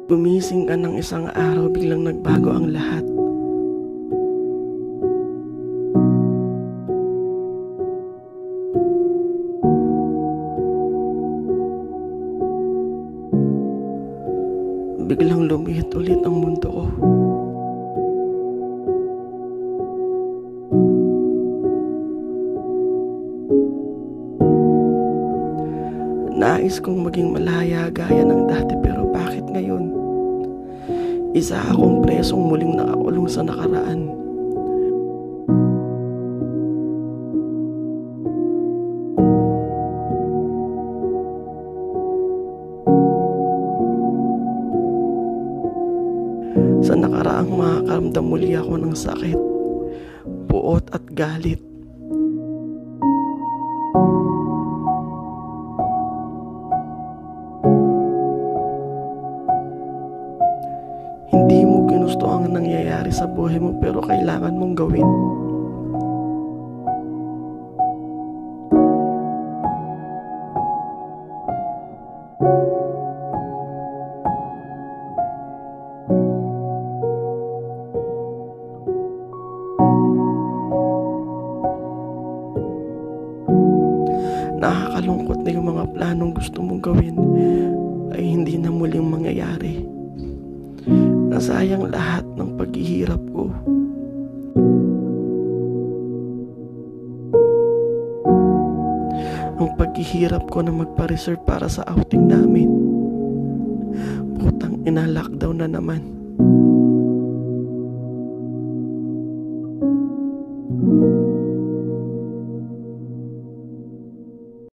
Gumising ka ng isang araw, biglang nagbago ang lahat. Biglang lumihit ulit ang mundo ko. Nais kong maging malaya gaya ng dati, pero bakit ngayon? Isa akong presong muling nakakulong sa nakaraan. Sa nakaraang makakaramdam muli ako ng sakit, puot at galit. Hindi mo ginusto ang nangyayari sa buhay mo, pero kailangan mong gawin. Nakakalungkot na yung mga planong gusto mong gawin ay hindi na muling mangyayari. Nasayang lahat ng paghihirap ko. Ang paghihirap ko na magpa-reserve para sa outing namin. Putang ina, lockdown na naman.